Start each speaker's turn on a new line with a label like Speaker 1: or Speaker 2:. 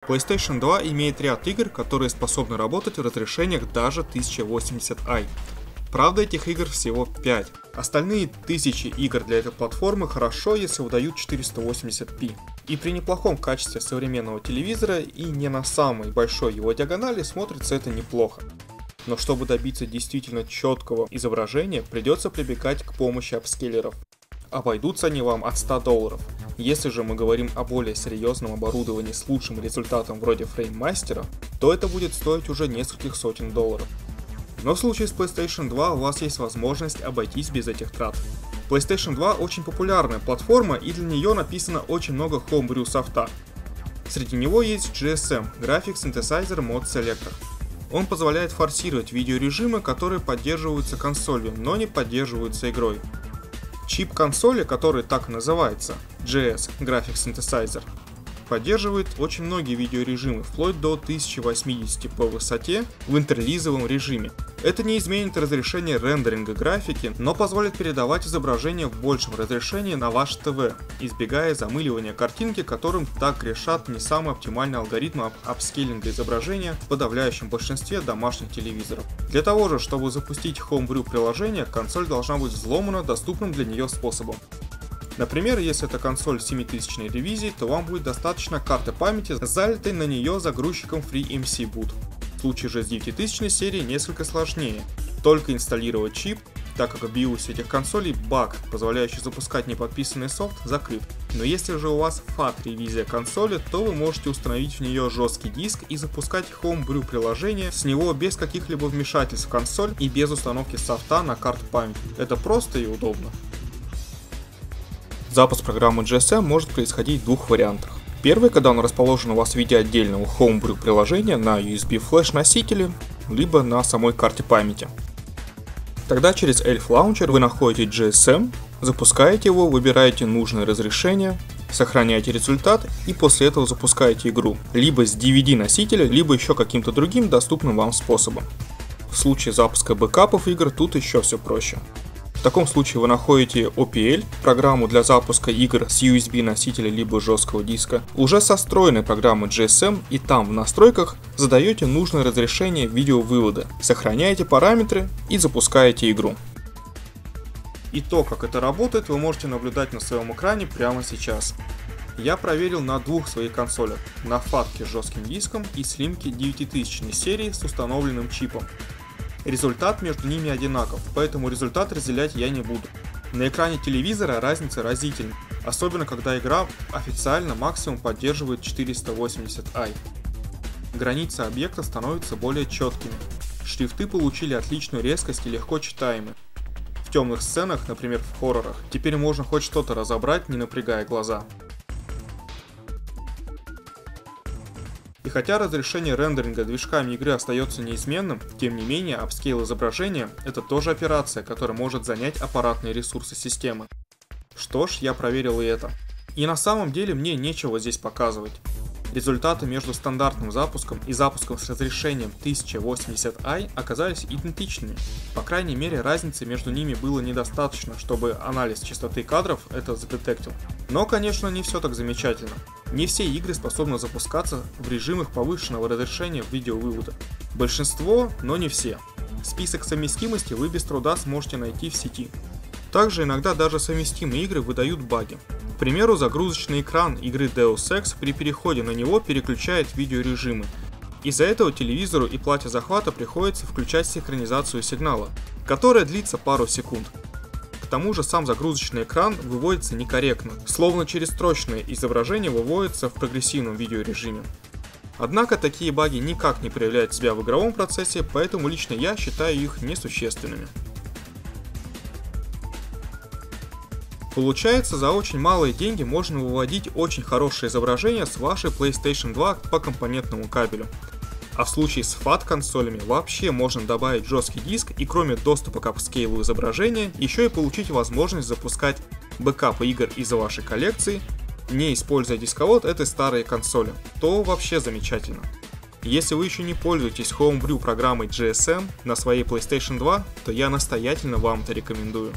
Speaker 1: PlayStation 2 имеет ряд игр, которые способны работать в разрешениях даже 1080i. Правда, этих игр всего 5. Остальные тысячи игр для этой платформы хорошо, если выдают 480p. И при неплохом качестве современного телевизора и не на самой большой его диагонали смотрится это неплохо. Но чтобы добиться действительно четкого изображения, придется прибегать к помощи апскейлеров. Обойдутся они вам от $100. Если же мы говорим о более серьезном оборудовании с лучшим результатом вроде FrameMaster, то это будет стоить уже нескольких сотен $. Но в случае с PlayStation 2 у вас есть возможность обойтись без этих трат. PlayStation 2 очень популярная платформа, и для нее написано очень много homebrew софта. Среди него есть GSM – Graphic Synthesizer Mod Selector. Он позволяет форсировать видеорежимы, которые поддерживаются консолью, но не поддерживаются игрой. Чип консоли, который так и называется – GS – Graphic Synthesizer, поддерживает очень многие видеорежимы, вплоть до 1080 по высоте в интерлизовом режиме. Это не изменит разрешение рендеринга графики, но позволит передавать изображение в большем разрешении на ваш ТВ, избегая замыливания картинки, которым так грешат не самые оптимальные алгоритмы апскейлинга изображения в подавляющем большинстве домашних телевизоров. Для того же, чтобы запустить Homebrew приложение, консоль должна быть взломана доступным для нее способом. Например, если это консоль 7000 ревизии, то вам будет достаточно карты памяти, залитой на нее загрузчиком FreeMC Boot. В случае же с 9000 серии несколько сложнее. Только инсталлировать чип, так как в BIOS этих консолей баг, позволяющий запускать неподписанный софт, закрыт. Но если же у вас FAT ревизия консоли, то вы можете установить в нее жесткий диск и запускать Homebrew приложение с него без каких-либо вмешательств в консоль и без установки софта на карту памяти. Это просто и удобно. Запуск программы GSM может происходить в двух вариантах. Первый, когда он расположен у вас в виде отдельного Homebrew приложения на USB флеш носителе, либо на самой карте памяти. Тогда через Elf Launcher вы находите GSM, запускаете его, выбираете нужное разрешение, сохраняете результат и после этого запускаете игру, либо с DVD носителя, либо еще каким-то другим доступным вам способом. В случае запуска бэкапов игр тут еще все проще. В таком случае вы находите OPL, программу для запуска игр с USB носителя либо жесткого диска, уже со встроенной программой GSM, и там в настройках задаете нужное разрешение видеовывода, сохраняете параметры и запускаете игру. И то, как это работает, вы можете наблюдать на своем экране прямо сейчас. Я проверил на двух своих консолях, на FAT с жестким диском и слимке 9000 серии с установленным чипом. Результат между ними одинаков, поэтому результат разделять я не буду. На экране телевизора разница разительна, особенно когда игра официально максимум поддерживает 480i. Границы объекта становятся более четкими, шрифты получили отличную резкость и легко читаемы. В темных сценах, например в хоррорах, теперь можно хоть что-то разобрать, не напрягая глаза. И хотя разрешение рендеринга движками игры остается неизменным, тем не менее апскейл изображения – это тоже операция, которая может занять аппаратные ресурсы системы. Что ж, я проверил и это. И на самом деле мне нечего здесь показывать. Результаты между стандартным запуском и запуском с разрешением 1080i оказались идентичными. По крайней мере, разницы между ними было недостаточно, чтобы анализ частоты кадров это задетектил. Но, конечно, не все так замечательно. Не все игры способны запускаться в режимах повышенного разрешения видеовывода. Большинство, но не все. Список совместимости вы без труда сможете найти в сети. Также иногда даже совместимые игры выдают баги. К примеру, загрузочный экран игры Deus Ex при переходе на него переключает видеорежимы. Из-за этого телевизору и плате захвата приходится включать синхронизацию сигнала, которая длится пару секунд. К тому же сам загрузочный экран выводится некорректно, словно через строчное изображение выводится в прогрессивном видеорежиме. Однако такие баги никак не проявляют себя в игровом процессе, поэтому лично я считаю их несущественными. Получается, за очень малые деньги можно выводить очень хорошее изображение с вашей PlayStation 2 по компонентному кабелю. А в случае с FAT консолями вообще можно добавить жесткий диск и кроме доступа к апскейлу изображения, еще и получить возможность запускать бэкапы игр из вашей коллекции, не используя дисковод этой старой консоли, то вообще замечательно. Если вы еще не пользуетесь Homebrew программой GSM на своей PlayStation 2, то я настоятельно вам это рекомендую.